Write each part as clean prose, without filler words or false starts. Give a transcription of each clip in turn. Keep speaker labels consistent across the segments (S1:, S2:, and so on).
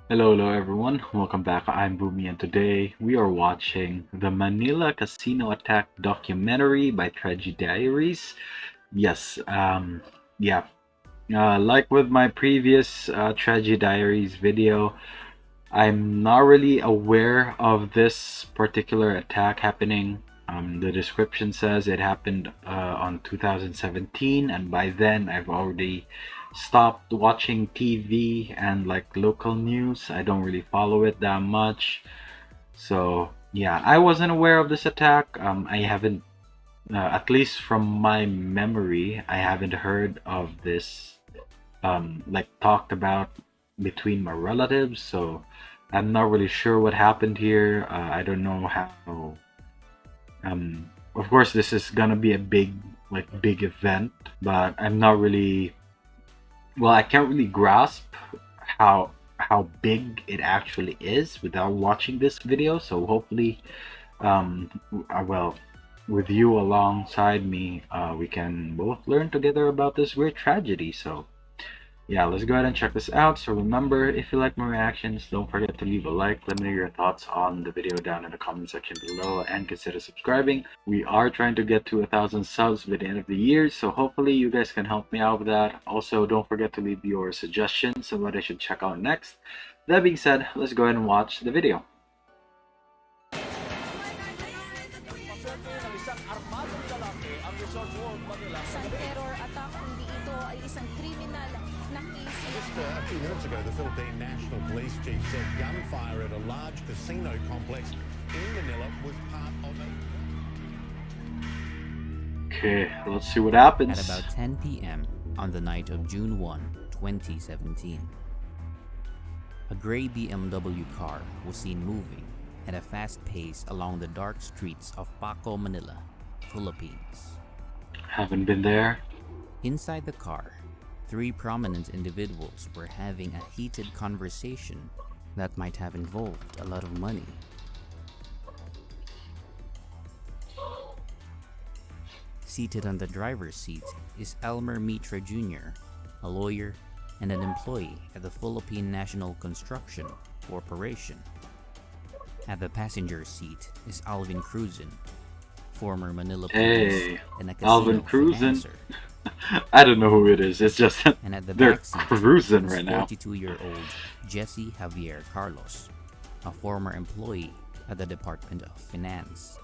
S1: Hello everyone. Welcome back. I'm Bumi, and today we are watching the Manila Casino Attack documentary by TrageDiaries. Yes, yeah. Like with my previous TrageDiaries video, I'm not really aware of this particular attack happening. The description says it happened on 2017, and by then I've already stopped watching TV and like local news. I don't really follow it that much. So, yeah, I wasn't aware of this attack. I haven't, at least from my memory, I haven't heard of this like talked about between my relatives, so I'm not really sure what happened here. I don't know how. Of course, this is gonna be a big event, but I'm not really. Well, I can't really grasp how big it actually is without watching this video. So hopefully, well, with you alongside me, we can both learn together about this weird tragedy. So yeah, let's go ahead and check this out. So remember, if you like my reactions, don't forget to leave a like. Let me know your thoughts on the video down in the comment section below, and consider subscribing. We are trying to get to 1,000 subs by the end of the year, so hopefully you guys can help me out with that. Also, don't forget to leave your suggestions of what I should check out next. That being said, let's go ahead and watch the video.
S2: Paswerte ng isang armadong lalaki ang Resort World Manila sa
S3: Isang
S2: gabi.
S3: terror attack, hindi ito ay isang kriminal na case.
S4: Just a few minutes ago, the Philippine National Police Chief said gunfire at a large casino complex in Manila was part of a...
S1: Okay, let's see what happens.
S5: At about 10 p.m. on the night of June 1, 2017, a gray BMW car was seen moving at a fast pace along the dark streets of Paco, Manila, Philippines.
S1: Haven't been there.
S5: Inside the car, three prominent individuals were having a heated conversation that might have involved a lot of money. Seated on the driver's seat is Elmer Mitra Jr., a lawyer and an employee at the Philippine National Construction Corporation. At the passenger seat is Alvin Cruzan, former Manila police
S1: Hey,
S5: and a casino
S1: Alvin Cruzan.
S5: financer.
S1: I don't know who it is. It's just
S5: And at the
S1: they're
S5: back seat
S1: cruising
S5: is
S1: right now.
S5: 42-year-old Jesse Javier Carlos, a former employee at the Department of Finance.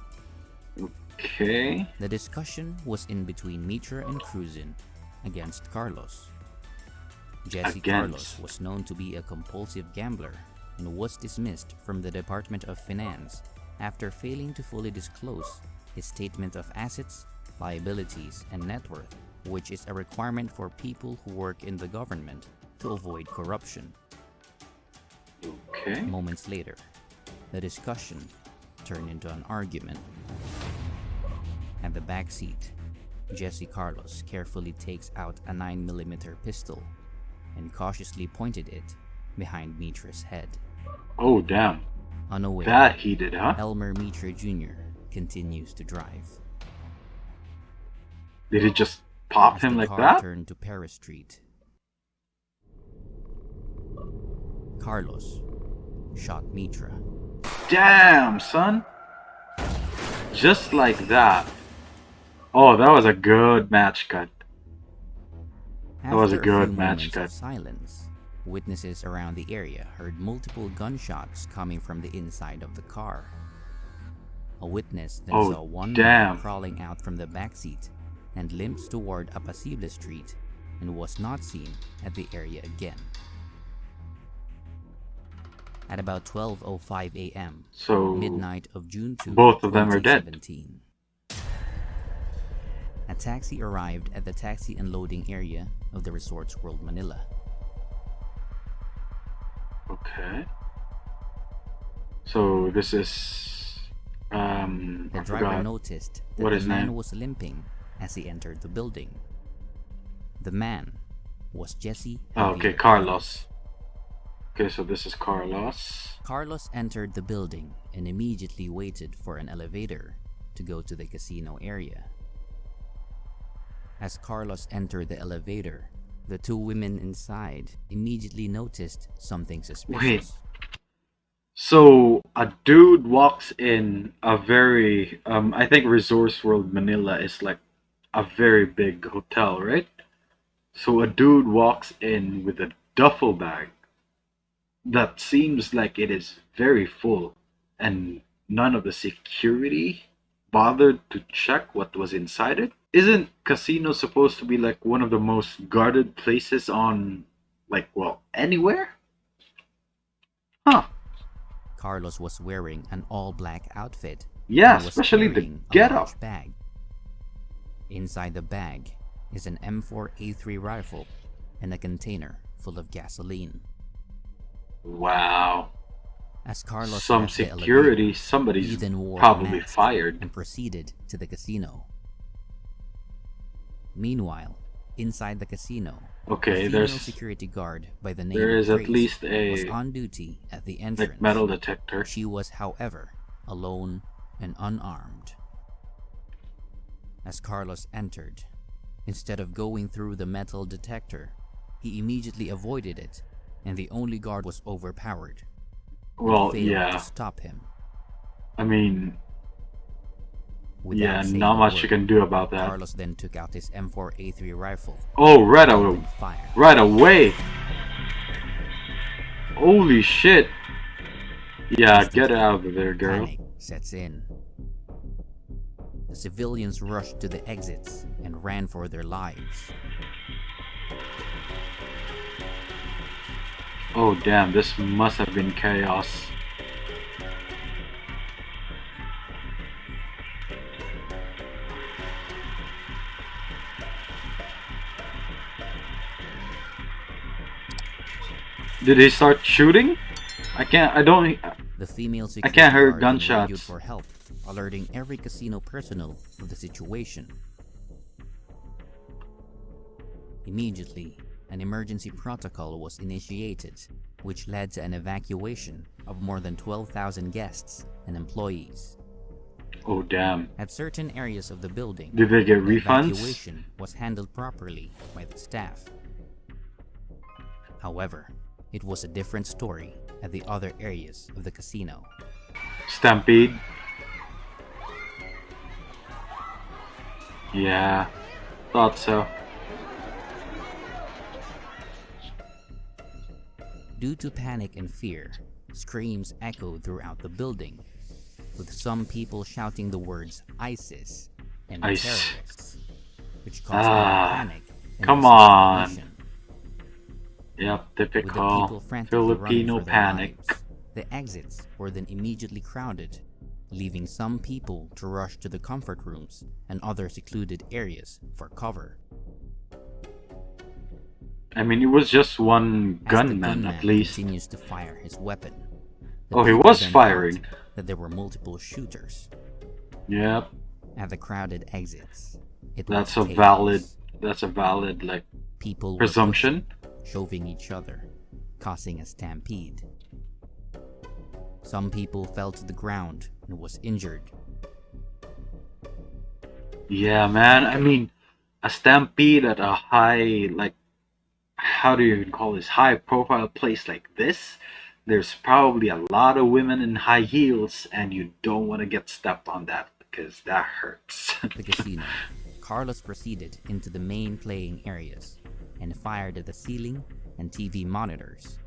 S1: Okay.
S5: The discussion was in between Mitra and Cruzan against Carlos. Jesse Carlos was known to be a compulsive gambler and was dismissed from the Department of Finance after failing to fully disclose his statement of assets, liabilities, and net worth, which is a requirement for people who work in the government to avoid corruption.
S1: Okay.
S5: Moments later, the discussion turned into an argument. At the back seat, Jesse Carlos carefully takes out a 9mm pistol and cautiously pointed it behind Mitra's head.
S1: Oh, damn.
S5: Unaware,
S1: That heated, huh?
S5: Elmer Mitra Jr. continues to drive.
S1: Did it just pop
S5: As
S1: him
S5: the
S1: like
S5: car
S1: that?
S5: turned to Paris Street, Carlos shot Mitra.
S1: Damn, son. Just like that. Oh, that was a good match cut. That was a
S5: After
S1: good
S5: few
S1: match
S5: moments
S1: cut.
S5: of silence, witnesses around the area heard multiple gunshots coming from the inside of the car. A witness then
S1: Oh,
S5: saw one
S1: damn.
S5: man crawling out from the back seat and limped toward Apacible Street and was not seen at the area again. At about 12:05 a.m.,
S1: So
S5: midnight of June 2,
S1: both of them are dead.
S5: 2017, a taxi arrived at the taxi unloading area of the Resorts World Manila.
S1: Okay. So this is
S5: The
S1: I
S5: driver
S1: forgot.
S5: noticed that
S1: What
S5: the
S1: his
S5: man
S1: name?
S5: was limping as he entered the building. The man was Jesse
S1: Oh, okay,
S5: Javier
S1: Carlos. Okay, so this is Carlos.
S5: Carlos entered the building and immediately waited for an elevator to go to the casino area. As Carlos entered the elevator, The two women inside immediately noticed something
S1: Wait.
S5: suspicious.
S1: So a dude walks in a very I think Resorts World Manila is like a very big hotel, right? So a dude walks in with a duffel bag that seems like it is very full, and none of the security bothered to check what was inside it. Isn't casino supposed to be like one of the most guarded places on, like, well, anywhere? Huh.
S5: Carlos was wearing an all-black outfit
S1: Yeah,
S5: and was
S1: especially the
S5: carrying a
S1: getup.
S5: large bag. Inside the bag is an M4A3 rifle and a container full of gasoline.
S1: Wow.
S5: As Carlos
S1: Some
S5: left the
S1: security,
S5: elevator,
S1: somebody's
S5: he then wore a
S1: probably
S5: mask
S1: fired.
S5: and proceeded to the casino. Meanwhile, inside the casino,
S1: Okay,
S5: a female
S1: there's
S5: security guard by the name
S1: there
S5: of
S1: is at
S5: Grace
S1: least
S5: was
S1: a
S5: on duty at the entrance.
S1: like metal detector.
S5: She was, however, alone and unarmed. As Carlos entered, instead of going through the metal detector, he immediately avoided it, and the only guard was overpowered. and
S1: Well,
S5: failed
S1: yeah.
S5: to stop him.
S1: I mean,
S5: Without
S1: yeah,
S5: saying
S1: not
S5: a
S1: much
S5: word,
S1: you can do about that.
S5: Carlos then took out his M4A3 rifle
S1: Oh, right
S5: and
S1: away.
S5: opened fire.
S1: Right away. Holy shit. Yeah, get
S5: Instantly,
S1: out of there, girl.
S5: Panic sets in. The civilians rushed to the exits and ran for their lives.
S1: Oh, damn, this must have been chaos. Did he start shooting?
S5: The female
S1: I
S5: security
S1: can't hear
S5: guard then radioed
S1: gunshots.
S5: for help, alerting every casino personnel of the situation. Immediately, an emergency protocol was initiated, which led to an evacuation of more than 12,000 guests and employees.
S1: Oh, damn.
S5: At certain areas of the building,
S1: Did they get
S5: the
S1: refunds?
S5: evacuation was handled properly by the staff. However, it was a different story at the other areas of the casino.
S1: Stampede. Yeah, thought so.
S5: Due to panic and fear, screams echoed throughout the building, with some people shouting the words ISIS and
S1: ICE.
S5: terrorists, which caused more panic and
S1: come on.
S5: desperation.
S1: Yep,
S5: With the
S1: typical
S5: people frantically running
S1: Filipino
S5: for their
S1: panic.
S5: lives, the exits were then immediately crowded, leaving some people to rush to the comfort rooms and other secluded areas for cover.
S1: I mean, it was just one
S5: As the
S1: gunman at least.
S5: continues to fire his weapon, the
S1: Oh, he
S5: people
S1: was
S5: then
S1: firing.
S5: thought that there were multiple shooters
S1: Yep,
S5: at the crowded exits. It
S1: that's
S5: was
S1: a
S5: chaos.
S1: valid like
S5: People were
S1: presumption.
S5: pushing, shoving each other, causing a stampede. Some people fell to the ground and was injured.
S1: Yeah, man. I mean, a stampede at a high, like, how do you even call this, high profile place like this? There's probably a lot of women in high heels, and you don't want to get stepped on that because that hurts.
S5: The casino. Carlos proceeded into the main playing areas and fired at the ceiling and TV monitors.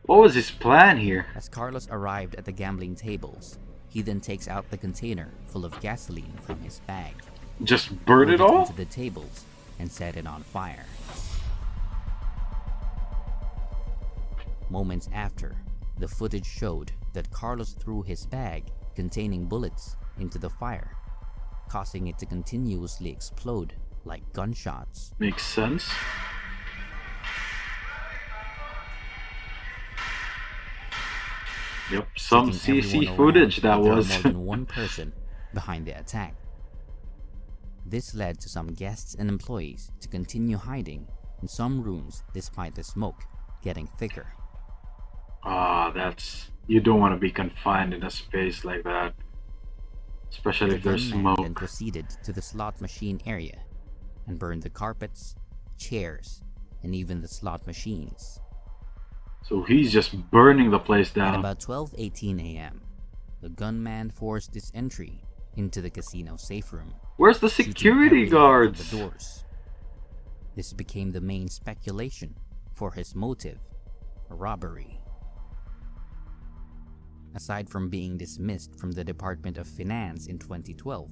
S1: What was his plan here?
S5: As Carlos arrived at the gambling tables, he then takes out the container full of gasoline from his bag,
S1: Just burn it
S5: poured
S1: all?
S5: into the tables, and set it on fire. Moments after, the footage showed that Carlos threw his bag containing bullets into the fire, causing it to continuously explode like gunshots.
S1: Makes sense. Yep, some
S5: taking
S1: CC
S5: everyone
S1: footage
S5: around
S1: that
S5: there
S1: was.
S5: more than one person behind the attack. This led to some guests and employees to continue hiding in some rooms despite the smoke getting thicker.
S1: That's, you don't want to be confined in a space like that, especially
S5: The
S1: if there's
S5: gunman then
S1: smoke.
S5: proceeded to the slot machine area and burned the carpets, chairs, and even the slot machines.
S1: So he's just burning the place
S5: At
S1: down.
S5: about 12:18 a.m., the gunman forced his entry into the casino safe room,
S1: Where's the
S5: shooting
S1: security
S5: every lock on the
S1: guards?
S5: doors. This became the main speculation for his motive: robbery. Aside from being dismissed from the Department of Finance in 2012,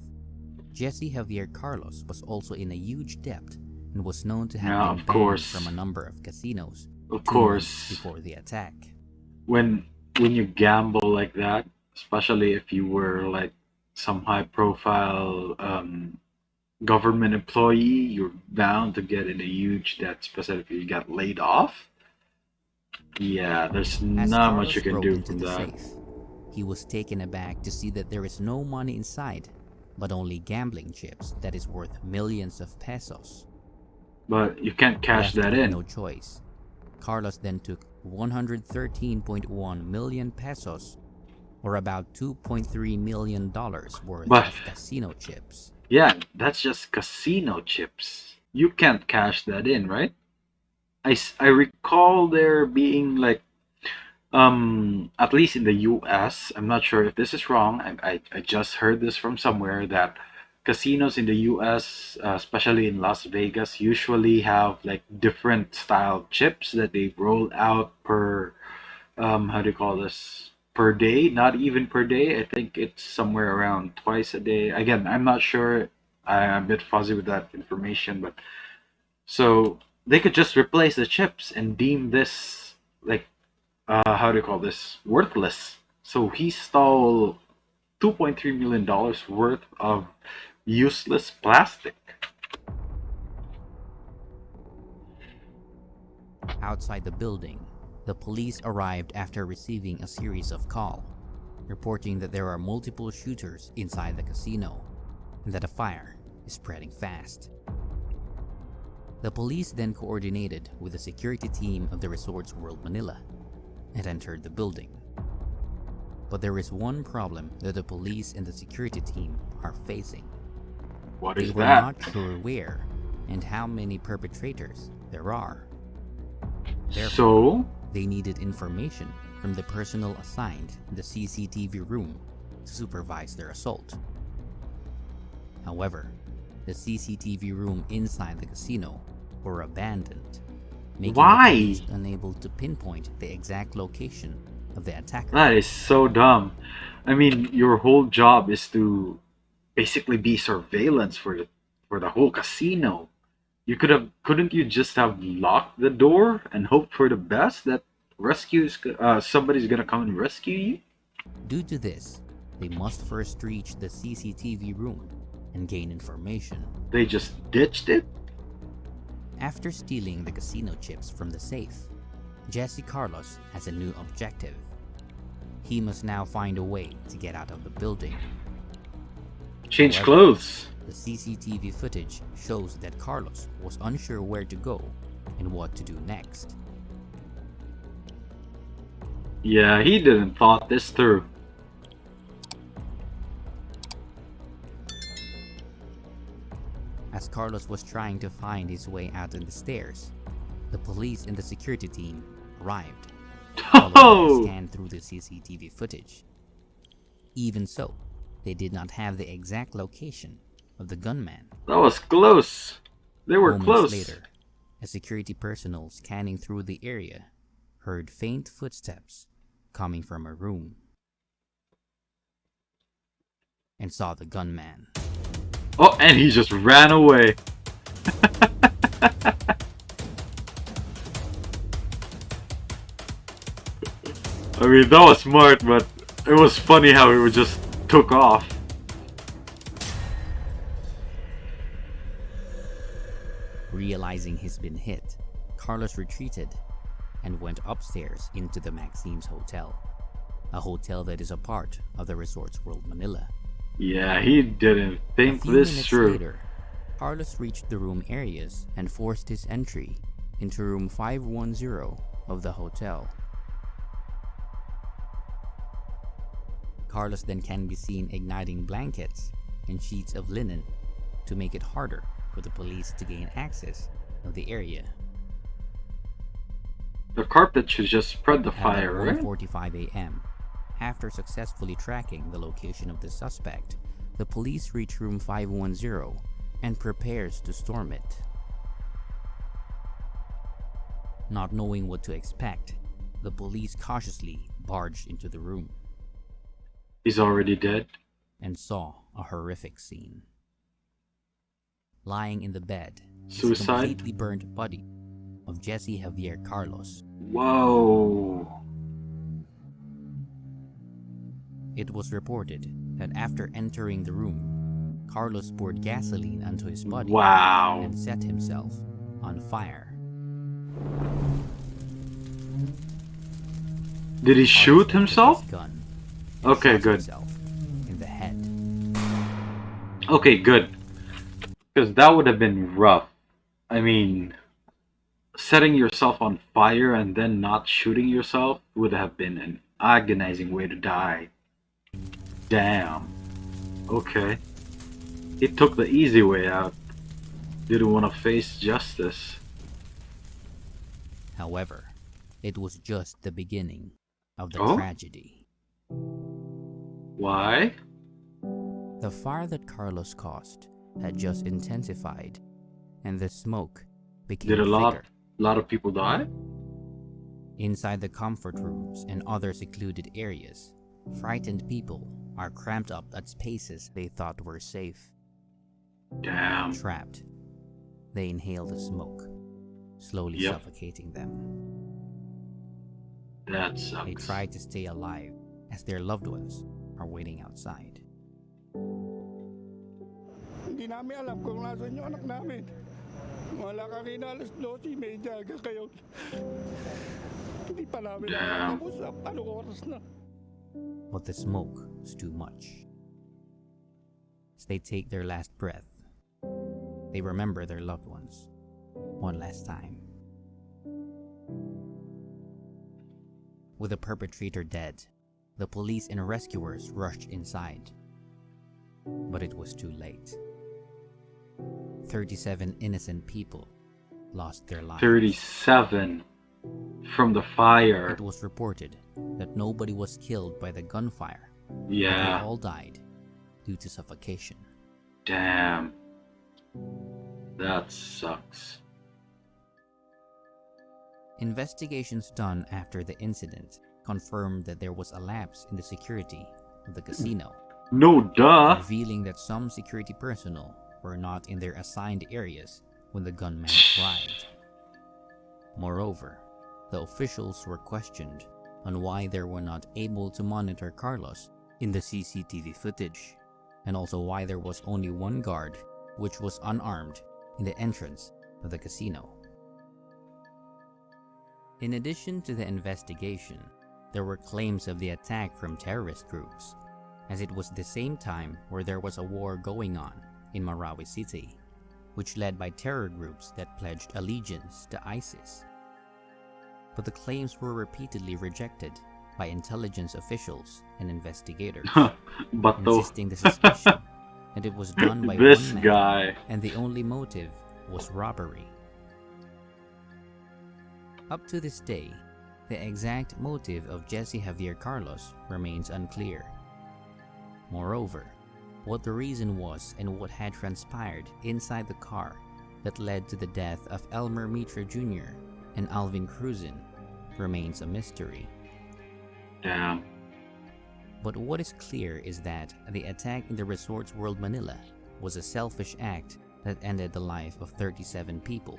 S5: Jesse Javier Carlos was also in a huge debt and was known to have
S1: Yeah,
S5: been
S1: of
S5: banned
S1: course.
S5: from a number of casinos
S1: Of
S5: 2 months
S1: course.
S5: before the attack.
S1: When you gamble like that, especially if you were like some high profile government employee, you're bound to get in a huge debt, especially if you got laid off. Yeah, there's
S5: As
S1: not much you
S5: Carlos
S1: can
S5: broke
S1: do
S5: into
S1: from
S5: the
S1: that.
S5: safe, he was taken aback to see that there is no money inside, but only gambling chips that is worth millions of pesos.
S1: But you can't cash
S5: Left
S1: that
S5: with
S1: in.
S5: no choice, Carlos then took 113.1 million pesos, or about $2.3 million worth
S1: But
S5: of casino chips.
S1: yeah, that's just casino chips. You can't cash that in, right? I recall there being like at least in the US, I'm not sure if this is wrong. I just heard this from somewhere that casinos in the US, especially in Las Vegas, usually have like different style chips that they roll out per how do you call this, per day, not even per day. I think it's somewhere around twice a day. Again, I'm not sure. I'm a bit fuzzy with that information, but so they could just replace the chips and deem this like how do you call this, worthless. So he stole $2.3 million worth of useless plastic.
S5: Outside the building, the police arrived after receiving a series of calls, reporting that there are multiple shooters inside the casino and that a fire is spreading fast. The police then coordinated with the security team of the Resorts World Manila and entered the building. But there is one problem that the police and the security team are facing.
S1: What
S5: They
S1: is
S5: were
S1: that?
S5: not sure where and how many perpetrators there are. Therefore,
S1: So
S5: they needed information from the personnel assigned in the CCTV room to supervise their assault. However, the CCTV room inside the casino were abandoned, making
S1: Why?
S5: the police unable to pinpoint the exact location of the attacker.
S1: that is so dumb. I mean, your whole job is to basically be surveillance for the whole casino. Couldn't you just have locked the door and hope for the best that somebody's gonna come and rescue you?
S5: Due to this, they must first reach the CCTV room and gain information.
S1: They just ditched it?
S5: After stealing the casino chips from the safe, Jesse Carlos has a new objective. He must now find a way to get out of the building.
S1: Change
S5: However,
S1: clothes.
S5: The CCTV footage shows that Carlos was unsure where to go and what to do next.
S1: Yeah, he didn't thought this through.
S5: As Carlos was trying to find his way out of the stairs, the police and the security team arrived, following a
S1: Oh,
S5: scan through the CCTV footage. Even so, they did not have the exact location of the gunman.
S1: that was close. They were
S5: Moments
S1: close.
S5: later, a security personnel scanning through the area heard faint footsteps coming from a room and saw the gunman.
S1: Oh, and he just ran away. I mean, that was smart, but it was funny how it just took off.
S5: Realizing he's been hit, Carlos retreated and went upstairs into the Maxime's Hotel, a hotel that is a part of the Resorts World Manila.
S1: Yeah, he didn't
S5: A
S1: think
S5: few
S1: this
S5: minutes
S1: through.
S5: later, Carlos reached the room areas and forced his entry into room 510 of the hotel. Carlos then can be seen igniting blankets and sheets of linen to make it harder for the police to gain access of the area.
S1: The carpet should just spread the
S5: At
S1: fire,
S5: about
S1: right?
S5: 1:45 a.m., after successfully tracking the location of the suspect, the police reach room 510 and prepares to storm it. Not knowing what to expect, the police cautiously barged into the room
S1: He's already dead.
S5: and saw a horrific scene. Lying in the bed is the
S1: Suicide?
S5: completely burnt body of Jesse Javier Carlos.
S1: Whoa.
S5: It was reported that after entering the room, Carlos poured gasoline onto his body
S1: Wow.
S5: and set himself on fire.
S1: Did he
S5: Carlos
S1: shoot
S5: then took
S1: his
S5: his gun and
S1: Okay,
S5: shot
S1: good.
S5: himself in the head.
S1: Okay, good. Because that would have been rough. I mean, setting yourself on fire and then not shooting yourself would have been an agonizing way to die. Damn. Okay. He took the easy way out. Didn't want to face justice.
S5: However, it was just the beginning of the
S1: Oh?
S5: tragedy.
S1: Why?
S5: The fire that Carlos caused had just intensified, and the smoke became
S1: Did a
S5: thicker.
S1: lot of people die?
S5: Inside the comfort rooms and other secluded areas, frightened people are cramped up at spaces they thought were safe.
S1: Damn.
S5: Trapped, they inhale the smoke, slowly
S1: Yep.
S5: suffocating them.
S1: That
S5: They
S1: sucks.
S5: try to stay alive as their loved ones are waiting outside.
S6: Hindi namin alam kung nasan yung anak namin. Wala kanina alas 12:30 hanggang kayo. Hindi pa namin
S1: Damn.
S6: nakakausap. Anong oras na?
S5: But the smoke was too much. As they take their last breath, they remember their loved ones one last time. With the perpetrator dead, the police and rescuers rushed inside. But it was too late. 37 innocent people lost their lives.
S1: 37 from the fire.
S5: It was reported that nobody was killed by the gunfire, but they
S1: Yeah.
S5: all died due to suffocation.
S1: Damn. That sucks.
S5: Investigations done after the incident confirmed that there was a lapse in the security of the casino,
S1: No duh.
S5: revealing that some security personnel were not in their assigned areas when the gunman arrived. Moreover, the officials were questioned on why they were not able to monitor Carlos in the CCTV footage, and also why there was only one guard, which was unarmed, in the entrance of the casino. In addition to the investigation, there were claims of the attack from terrorist groups, as it was the same time where there was a war going on in Marawi City, which led by terror groups that pledged allegiance to ISIS. But the claims were repeatedly rejected by intelligence officials and investigators,
S1: But though
S5: insisting the suspicion that it was done by
S1: this
S5: one man
S1: guy.
S5: and the only motive was robbery. Up to this day, the exact motive of Jesse Javier Carlos remains unclear. Moreover, what the reason was and what had transpired inside the car that led to the death of Elmer Mitra Jr. and Alvin Cruzin remains a mystery.
S1: Damn.
S5: But what is clear is that the attack in the Resorts World Manila was a selfish act that ended the life of 37 people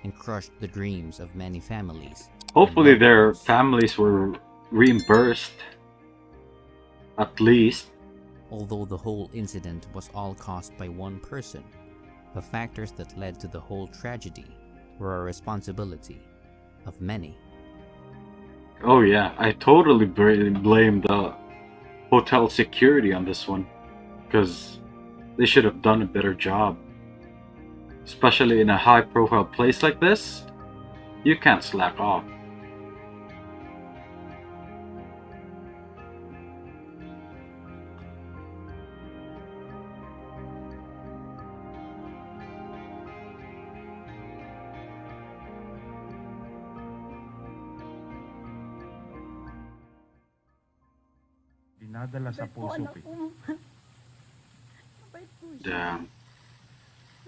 S5: and crushed the dreams of many families. and
S1: Hopefully
S5: loved
S1: their
S5: ones.
S1: families were reimbursed. At least.
S5: Although the whole incident was all caused by one person, the factors that led to the whole tragedy were a responsibility of many.
S1: Oh yeah, I totally blame the hotel security on this one. Because they should have done a better job. Especially in a high profile place like this, you can't slack off.
S7: Nadala sa
S8: Mabait po
S7: puso.
S8: anak ko. Mabait po siya.
S1: Damn.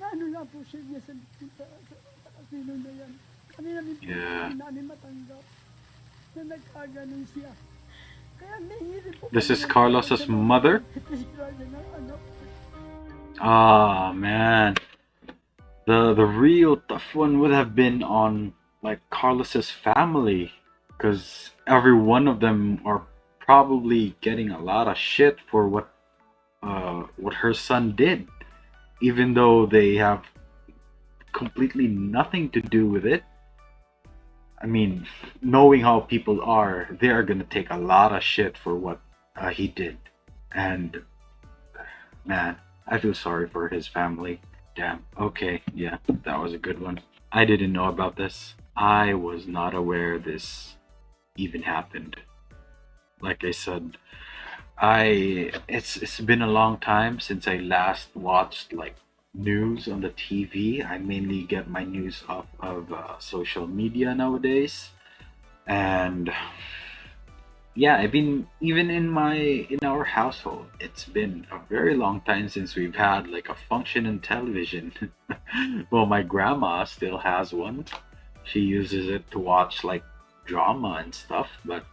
S8: Naano lang po siya niya sa kasino na yan. Kami namin po
S1: Yeah.
S8: hindi namin matanggap na nagkaganon siya. Kaya nahihirin po
S1: This
S8: kami
S1: is
S8: ng
S1: Carlos's
S8: tawad sa mga
S1: mother?
S8: disgrasya ng anak.
S1: Ah, man. The real tough one would have been on like Carlos's family, because every one of them are probably getting a lot of shit for what her son did, even though they have completely nothing to do with it. I mean, knowing how people are, they are gonna take a lot of shit for what he did, and man, I feel sorry for his family. Damn. Okay, yeah, that was a good one. I didn't know about this. I was not aware this even happened. Like I said, it's been a long time since I last watched like news on the TV. I mainly get my news off of social media nowadays, and yeah, I've been even in our household. It's been a very long time since we've had like a functioning television. Well, my grandma still has one. She uses it to watch like drama and stuff, but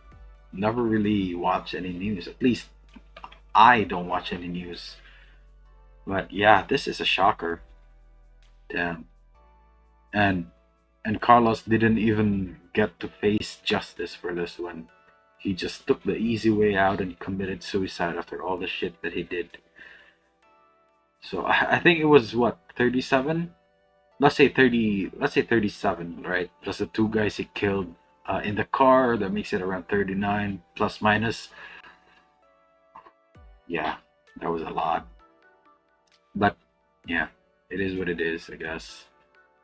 S1: never really watch any news. At least I don't watch any news. But yeah, this is a shocker. Damn. And Carlos didn't even get to face justice for this one. He just took the easy way out and committed suicide after all the shit that he did. So I think it was what, 37? Let's say 30. Let's say 37, right? Plus the two guys he killed in the car. That makes it around 39 plus minus. Yeah, that was a lot. But yeah, it is what it is, I guess.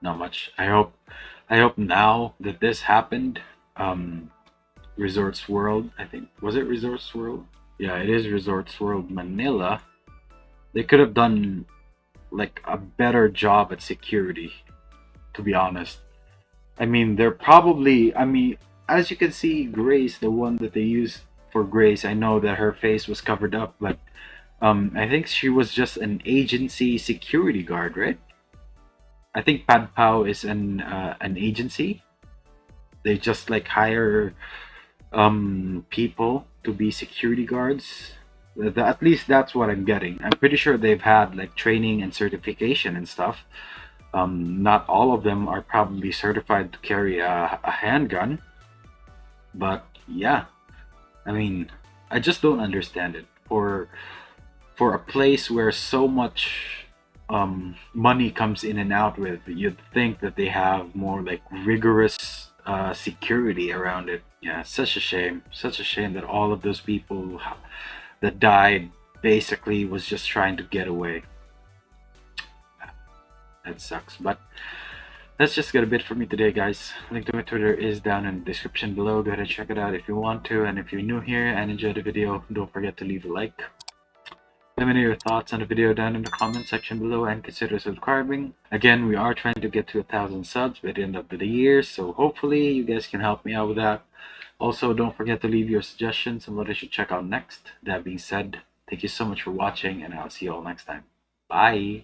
S1: Not much. I hope now that this happened, Resorts World, I think, was it Resorts World? Yeah, it is Resorts World Manila. They could have done like a better job at security, to be honest. I mean, they're probably, I mean, as you can see, Grace, the one that they used for Grace, I know that her face was covered up, but I think she was just an agency security guard, right? I think Pad Pao is an agency. They just like hire people to be security guards. At least that's what I'm getting. I'm pretty sure they've had like training and certification and stuff. Not all of them are probably certified to carry a handgun, but yeah, I mean, I just don't understand it. For a place where so much money comes in and out with, you'd think that they have more like rigorous security around it. Yeah, such a shame. Such a shame that all of those people that died basically was just trying to get away. That sucks. But that's just got a bit for me today, guys. Link to my Twitter is down in the description below. Go ahead and check it out if you want to. And if you're new here and enjoyed the video, don't forget to leave a like. Let me know your thoughts on the video down in the comment section below and consider subscribing. Again, we are trying to get to 1,000 subs by the end of the year, so hopefully you guys can help me out with that. Also, don't forget to leave your suggestions on what I should check out next. That being said, thank you so much for watching, and I'll see you all next time. Bye!